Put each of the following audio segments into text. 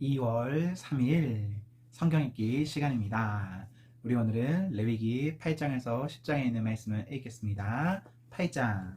2월 3일 성경 읽기 시간입니다. 우리 오늘은 레위기 8장에서 10장에 있는 말씀을 읽겠습니다. 8장.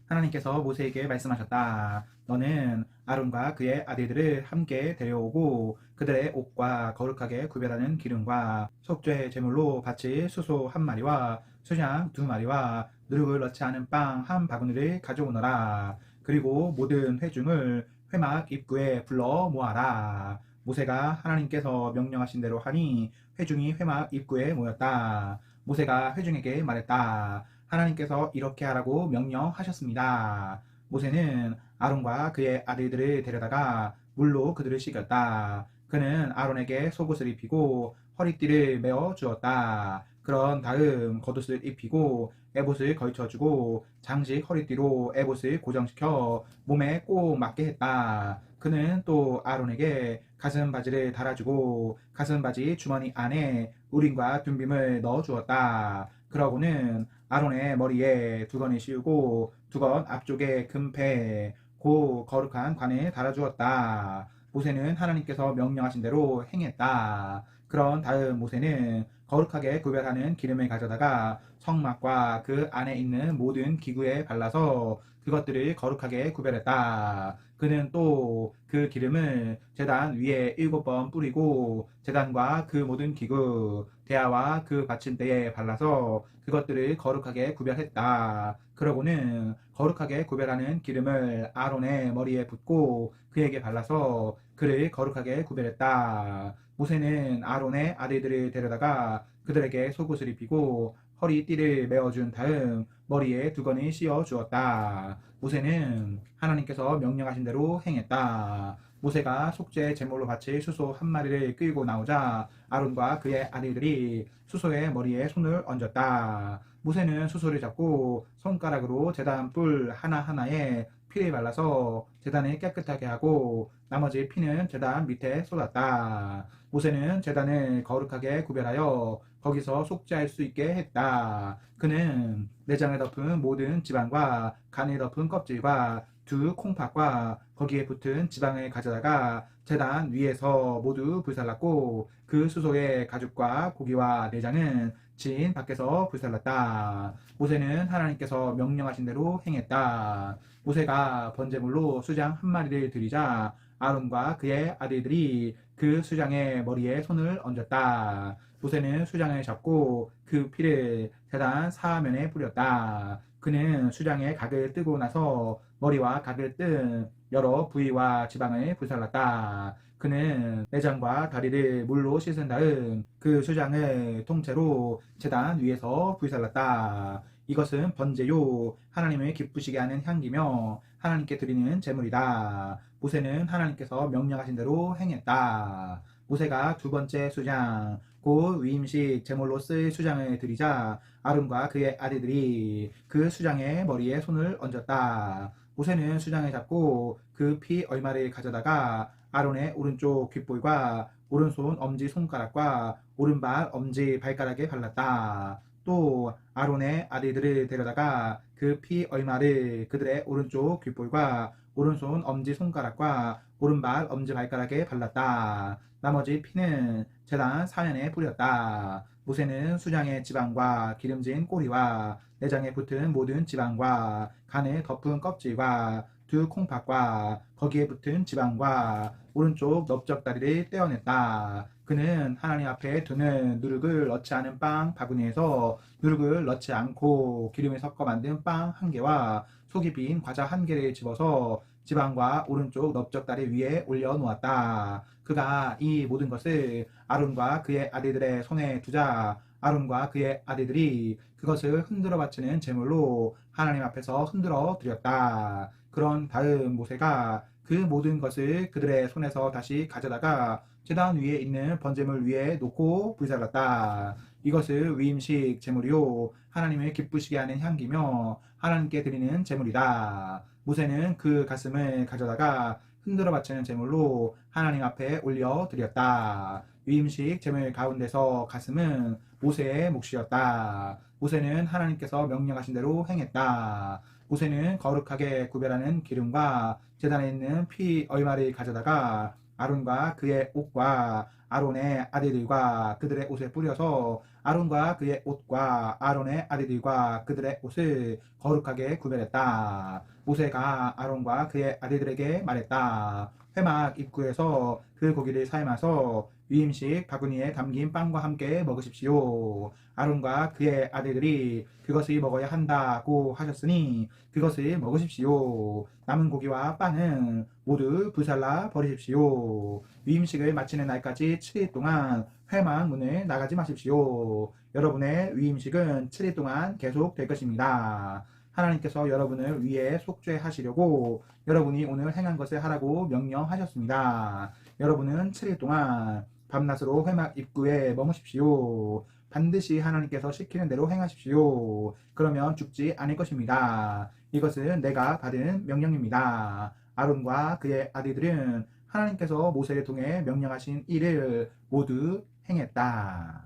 하나님께서 모세에게 말씀하셨다. 너는 아론과 그의 아들들을 함께 데려오고 그들의 옷과 거룩하게 구별하는 기름과 속죄 제물로 바칠 수소 한 마리와 수양 두 마리와 누룩을 넣지 않은 빵 한 바구니를 가져오너라. 그리고 모든 회중을 회막 입구에 불러 모아라. 모세가 하나님께서 명령하신 대로 하니 회중이 회막 입구에 모였다. 모세가 회중에게 말했다. 하나님께서 이렇게 하라고 명령하셨습니다. 모세는 아론과 그의 아들들을 데려다가 물로 그들을 씻겼다. 그는 아론에게 속옷을 입히고 허리띠를 메어 주었다. 그런 다음 겉옷을 입히고 에봇을 걸쳐주고 장식 허리띠로 에봇을 고정시켜 몸에 꼭 맞게 했다. 그는 또 아론에게 가슴 바지를 달아주고 가슴 바지 주머니 안에 우림과 둠빔을 넣어 주었다. 그러고는 아론의 머리에 두건을 씌우고 두건 앞쪽에 금패 고 거룩한 관을 달아주었다. 모세는 하나님께서 명령하신 대로 행했다. 그런 다음 모세는 거룩하게 구별하는 기름을 가져다가 성막과 그 안에 있는 모든 기구에 발라서 그것들을 거룩하게 구별했다. 그는 또 그 기름을 제단 위에 7번 뿌리고 제단과 그 모든 기구, 대야와 그 받침대에 발라서 그것들을 거룩하게 구별했다. 그러고는 거룩하게 구별하는 기름을 아론의 머리에 붓고 그에게 발라서 그를 거룩하게 구별했다. 모세는 아론의 아들들을 데려다가 그들에게 속옷을 입히고 허리띠를 메어준 다음 머리에 두건을 씌워 주었다. 모세는 하나님께서 명령하신 대로 행했다. 모세가 속죄 제물로 바칠 수소 한 마리를 끌고 나오자 아론과 그의 아들들이 수소의 머리에 손을 얹었다. 모세는 수소를 잡고 손가락으로 제단 뿔 하나하나에 피를 발라서 제단을 깨끗하게 하고 나머지 피는 제단 밑에 쏟았다. 모세는 제단을 거룩하게 구별하여 거기서 속죄할 수 있게 했다. 그는 내장을 덮은 모든 지방과 간을 덮은 껍질과 두 콩팥과 거기에 붙은 지방을 가져다가 제단 위에서 모두 불살랐고 그 수소의 가죽과 고기와 내장은 진 밖에서 불살랐다. 모세는 하나님께서 명령하신 대로 행했다. 모세가 번제물로 수장 한 마리를 드리자 아론과 그의 아들들이 그 수장의 머리에 손을 얹었다. 모세는 수장을 잡고 그 피를 제단 사면에 뿌렸다. 그는 수장의 각을 뜨고 나서 머리와 각을 뜬 여러 부위와 지방을 불살랐다. 그는 내장과 다리를 물로 씻은 다음 그 수장을 통째로 제단 위에서 불살랐다. 이것은 번제요 하나님을 기쁘시게 하는 향기며 하나님께 드리는 제물이다. 모세는 하나님께서 명령하신 대로 행했다. 모세가 두 번째 수장 곧 위임식 제물로 쓸 수장을 드리자 아론과 그의 아들들이 그 수장의 머리에 손을 얹었다. 모세는 수장을 잡고 그 피 얼마를 가져다가 아론의 오른쪽 귓볼과 오른손 엄지 손가락과 오른발 엄지 발가락에 발랐다. 또 아론의 아들들을 데려다가 그 피 얼마를 그들의 오른쪽 귓볼과 오른손 엄지 손가락과 오른발 엄지 발가락에 발랐다. 나머지 피는 제단 사면에 뿌렸다. 모세는 수장의 지방과 기름진 꼬리와 내장에 붙은 모든 지방과 간을 덮은 껍질과 두 콩팥과 거기에 붙은 지방과 오른쪽 넓적다리를 떼어냈다. 그는 하나님 앞에 두는 누룩을 넣지 않은 빵 바구니에서 누룩을 넣지 않고 기름을 섞어 만든 빵 한 개와 속이 빈 과자 한 개를 집어서 지방과 오른쪽 넓적다리 위에 올려놓았다. 그가 이 모든 것을 아론과 그의 아들들의 손에 두자 아론과 그의 아들들이 그것을 흔들어 바치는 제물로 하나님 앞에서 흔들어 드렸다. 그런 다음 모세가 그 모든 것을 그들의 손에서 다시 가져다가 제단 위에 있는 번제물 위에 놓고 불살랐다. 이것을 위임식 제물이요 하나님을 기쁘시게 하는 향기며 하나님께 드리는 제물이다. 모세는 그 가슴을 가져다가 흔들어 바치는 제물로 하나님 앞에 올려 드렸다. 위임식 제물 가운데서 가슴은 모세의 몫이었다. 모세는 하나님께서 명령하신 대로 행했다. 모세는 거룩하게 구별하는 기름과 제단에 있는 피 얼마를 가져다가 아론과 그의 옷과 아론의 아들들과 그들의 옷에 뿌려서 아론과 그의 옷과 아론의 아들들과 그들의 옷을 거룩하게 구별했다. 모세가 아론과 그의 아들들에게 말했다. 회막 입구에서 그 고기를 삶아서 위임식 바구니에 담긴 빵과 함께 먹으십시오. 아론과 그의 아들들이 그것을 먹어야 한다고 하셨으니 그것을 먹으십시오. 남은 고기와 빵은 모두 불살라 버리십시오. 위임식을 마치는 날까지 7일 동안 회막 문을 나가지 마십시오. 여러분의 위임식은 7일 동안 계속 될 것입니다. 하나님께서 여러분을 위해 속죄하시려고 여러분이 오늘 행한 것을 하라고 명령하셨습니다. 여러분은 7일 동안 밤낮으로 회막 입구에 머무십시오. 반드시 하나님께서 시키는 대로 행하십시오. 그러면 죽지 않을 것입니다. 이것은 내가 받은 명령입니다. 아론과 그의 아들들은 하나님께서 모세를 통해 명령하신 일을 모두 행했다.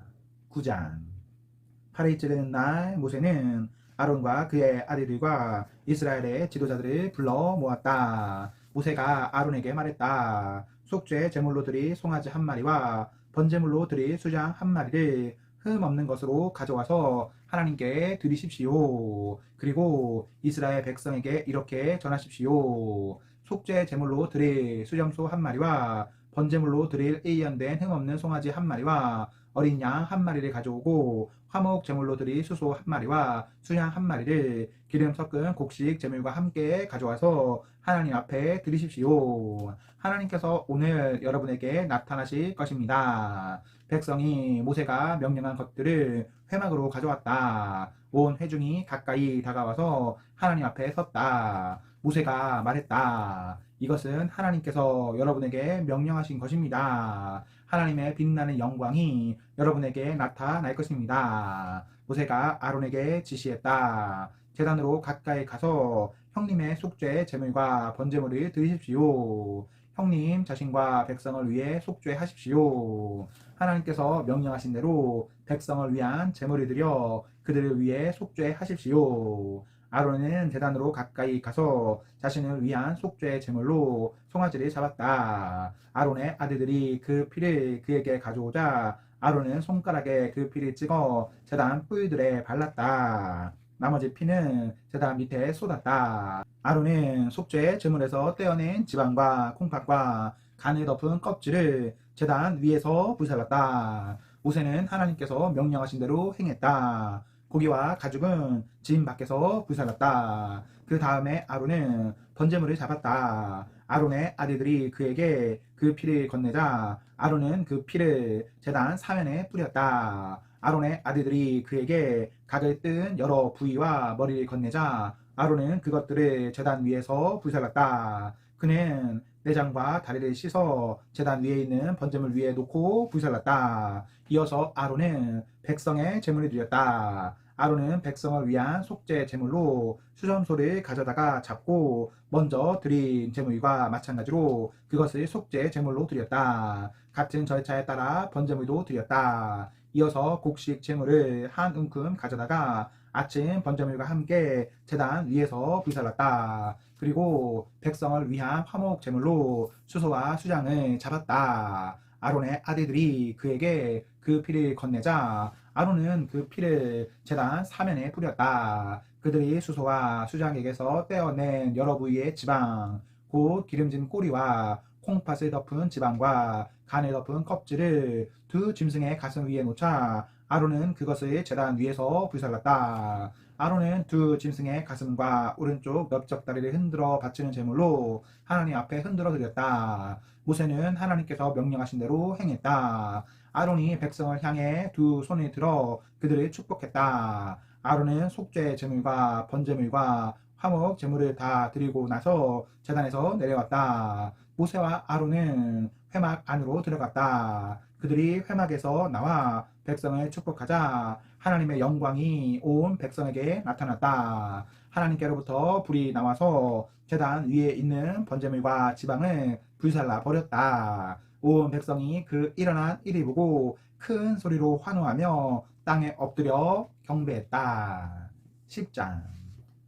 9장 8일째 되는 날 모세는 아론과 그의 아들들과 이스라엘의 지도자들을 불러 모았다. 모세가 아론에게 말했다. 속죄 제물로 드릴 송아지 한 마리와 번제물로 드릴 수장 한 마리를 흠 없는 것으로 가져와서 하나님께 드리십시오. 그리고 이스라엘 백성에게 이렇게 전하십시오. 속죄 제물로 드릴 수염소 한 마리와 번제물로 드릴 1년 흠 없는 송아지 한 마리와 어린 양 한 마리를 가져오고 화목 제물로 드릴 수소 한 마리와 수양 한 마리를 기름 섞은 곡식 제물과 함께 가져와서 하나님 앞에 드리십시오. 하나님께서 오늘 여러분에게 나타나실 것입니다. 백성이 모세가 명령한 것들을 회막으로 가져왔다. 온 회중이 가까이 다가와서 하나님 앞에 섰다. 모세가 말했다. 이것은 하나님께서 여러분에게 명령하신 것입니다. 하나님의 빛나는 영광이 여러분에게 나타날 것입니다. 모세가 아론에게 지시했다. 제단으로 가까이 가서 형님의 속죄 제물과 번제물을 드리십시오. 형님 자신과 백성을 위해 속죄하십시오. 하나님께서 명령하신 대로 백성을 위한 제물을 드려 그들을 위해 속죄하십시오. 아론은 제단으로 가까이 가서 자신을 위한 속죄 제물로 송아지를 잡았다. 아론의 아들들이 그 피를 그에게 가져오자 아론은 손가락에 그 피를 찍어 제단 뿔들에 발랐다. 나머지 피는 제단 밑에 쏟았다. 아론은 속죄 제물에서 떼어낸 지방과 콩팥과 간을 덮은 껍질을 제단 위에서 불살랐다. 모세는 하나님께서 명령하신 대로 행했다. 고기와 가죽은 진 밖에서 불살랐다. 그 다음에 아론은 번제물을 잡았다. 아론의 아들들이 그에게 그 피를 건네자 아론은 그 피를 제단 사면에 뿌렸다. 아론의 아들들이 그에게 각을 뜬 여러 부위와 머리를 건네자 아론은 그것들을 제단 위에서 불살랐다. 그는 내장과 다리를 씻어 제단 위에 있는 번제물 위에 놓고 불살랐다. 이어서 아론은 백성의 제물을 드렸다. 아론은 백성을 위한 속죄 제물로 수염소를 가져다가 잡고 먼저 드린 제물과 마찬가지로 그것을 속죄 제물로 드렸다. 같은 절차에 따라 번제물도 드렸다. 이어서 곡식 제물을 한 움큼 가져다가 아침 번제물과 함께 제단 위에서 불살랐다. 그리고 백성을 위한 화목 제물로 수소와 수장을 잡았다. 아론의 아들들이 그에게 그 피를 건네자 아론은 그 피를 제단 사면에 뿌렸다. 그들이 수소와 수장에게서 떼어낸 여러 부위의 지방, 곧 기름진 꼬리와 콩팥을 덮은 지방과 간을 덮은 껍질을 두 짐승의 가슴 위에 놓자 아론은 그것을 제단 위에서 불살랐다. 아론은 두 짐승의 가슴과 오른쪽 넓적 다리를 흔들어 바치는 제물로 하나님 앞에 흔들어 드렸다. 모세는 하나님께서 명령하신 대로 행했다. 아론이 백성을 향해 두 손을 들어 그들을 축복했다. 아론은 속죄 제물과 번제물과 화목 제물을 다 드리고 나서 제단에서 내려왔다. 모세와 아론은 회막 안으로 들어갔다. 그들이 회막에서 나와 백성을 축복하자 하나님의 영광이 온 백성에게 나타났다. 하나님께로부터 불이 나와서 제단 위에 있는 번제물과 지방을 불살라 버렸다. 온 백성이 그 일어난 일을 보고 큰 소리로 환호하며 땅에 엎드려 경배했다. 10장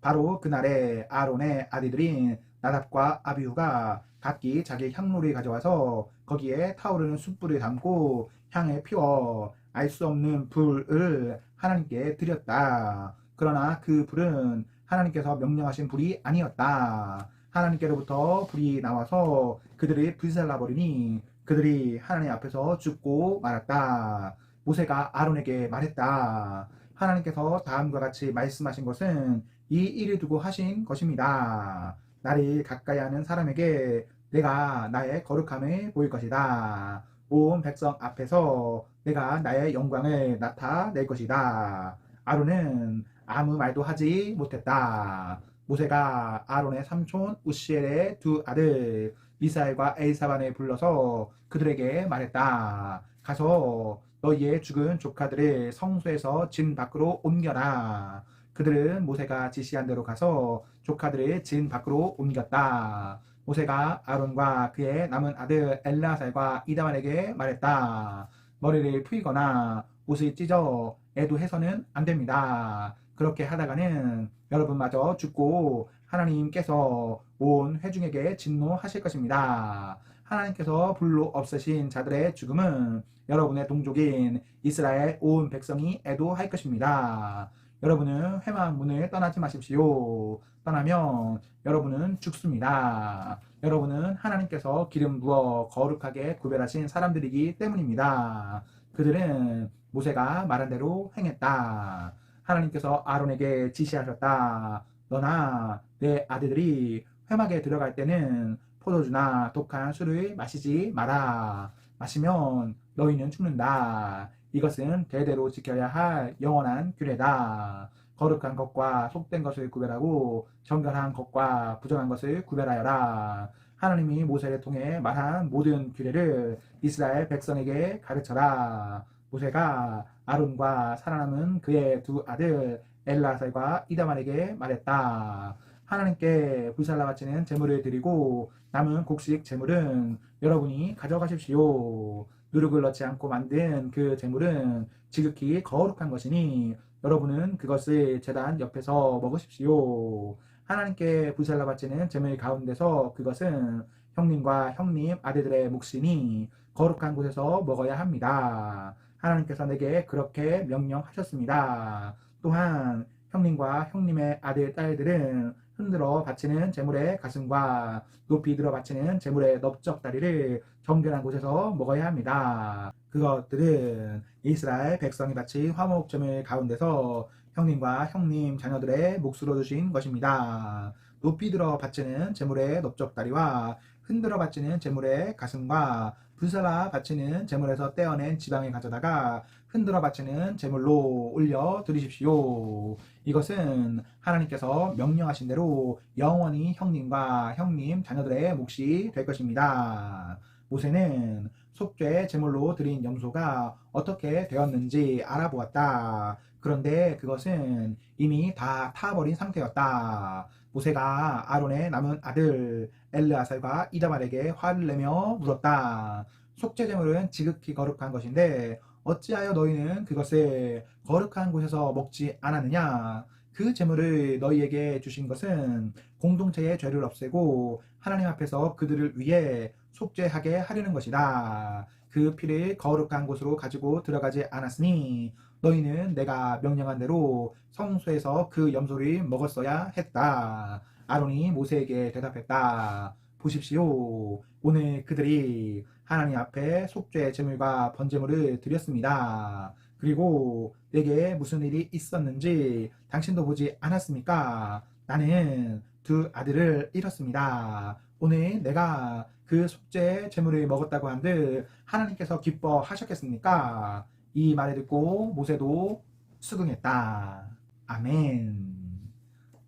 바로 그날에 아론의 아들들인 나답과 아비후가 각기 자기 향로를 가져와서 거기에 타오르는 숯불을 담고 향을 피워 알 수 없는 불을 하나님께 드렸다. 그러나 그 불은 하나님께서 명령하신 불이 아니었다. 하나님께로부터 불이 나와서 그들을 불살라버리니 그들이 하나님 앞에서 죽고 말았다. 모세가 아론에게 말했다. 하나님께서 다음과 같이 말씀하신 것은 이 일을 두고 하신 것입니다. 나를 가까이 하는 사람에게 내가 나의 거룩함을 보일 것이다. 온 백성 앞에서 내가 나의 영광을 나타낼 것이다. 아론은 아무 말도 하지 못했다. 모세가 아론의 삼촌 우시엘의 두 아들 미사엘과 엘사반을 불러서 그들에게 말했다. 가서 너희의 죽은 조카들을 성소에서 진 밖으로 옮겨라. 그들은 모세가 지시한 대로 가서 조카들을 진 밖으로 옮겼다. 모세가 아론과 그의 남은 아들 엘라살과 이다만에게 말했다. 머리를 풀거나 옷을 찢어 애도해서는 안 됩니다. 그렇게 하다가는 여러분마저 죽고 하나님께서 온 회중에게 진노하실 것입니다. 하나님께서 불로 없애신 자들의 죽음은 여러분의 동족인 이스라엘 온 백성이 애도할 것입니다. 여러분은 회막 문을 떠나지 마십시오. 떠나면 여러분은 죽습니다. 여러분은 하나님께서 기름 부어 거룩하게 구별하신 사람들이기 때문입니다. 그들은 모세가 말한 대로 행했다. 하나님께서 아론에게 지시하셨다. 너나 내 아들들이 회막에 들어갈 때는 포도주나 독한 술을 마시지 마라. 마시면 너희는 죽는다. 이것은 대대로 지켜야 할 영원한 규례다. 거룩한 것과 속된 것을 구별하고 정결한 것과 부정한 것을 구별하여라. 하나님이 모세를 통해 말한 모든 규례를 이스라엘 백성에게 가르쳐라. 모세가 아론과 살아남은 그의 두 아들 엘라살과 이다만에게 말했다. 하나님께 불살라 바치는 제물을 드리고 남은 곡식 제물은 여러분이 가져가십시오. 누룩을 넣지 않고 만든 그 제물은 지극히 거룩한 것이니 여러분은 그것을 제단 옆에서 먹으십시오. 하나님께 불살라 바치는 제물 가운데서 그것은 형님과 형님 아들들의 몫이니 거룩한 곳에서 먹어야 합니다. 하나님께서 내게 그렇게 명령하셨습니다. 또한 형님과 형님의 아들 딸들은 흔들어 바치는 제물의 가슴과 높이 들어 바치는 제물의 넓적다리를 정결한 곳에서 먹어야 합니다. 그것들은 이스라엘 백성이 바친 화목제물 가운데서 형님과 형님 자녀들의 몫으로 주신 것입니다. 높이 들어 바치는 제물의 넓적다리와 흔들어 바치는 제물의 가슴과 불살라 바치는 제물에서 떼어낸 지방을 가져다가 흔들어 바치는 제물로 올려 드리십시오. 이것은 하나님께서 명령하신 대로 영원히 형님과 형님 자녀들의 몫이 될 것입니다. 모세는 속죄 제물로 드린 염소가 어떻게 되었는지 알아보았다. 그런데 그것은 이미 다 타버린 상태였다. 모세가 아론의 남은 아들 엘르아살과 이다말에게 화를 내며 물었다. 속죄 제물은 지극히 거룩한 것인데 어찌하여 너희는 그것을 거룩한 곳에서 먹지 않았느냐? 그 제물을 너희에게 주신 것은 공동체의 죄를 없애고 하나님 앞에서 그들을 위해 속죄하게 하려는 것이다. 그 피를 거룩한 곳으로 가지고 들어가지 않았으니 너희는 내가 명령한 대로 성소에서 그 염소를 먹었어야 했다. 아론이 모세에게 대답했다. 보십시오. 오늘 그들이 하나님 앞에 속죄 제물과 번제물을 드렸습니다. 그리고 내게 무슨 일이 있었는지 당신도 보지 않았습니까? 나는 두 아들을 잃었습니다. 오늘 내가 그 속죄 제물을 먹었다고 한들 하나님께서 기뻐하셨겠습니까? 이 말을 듣고 모세도 수긍했다. 아멘.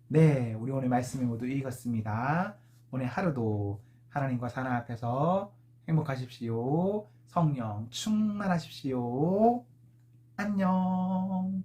네, 우리 오늘 말씀을 모두 읽었습니다. 오늘 하루도 하나님과 사랑 앞에서 행복하십시오. 성령 충만하십시오. 안녕.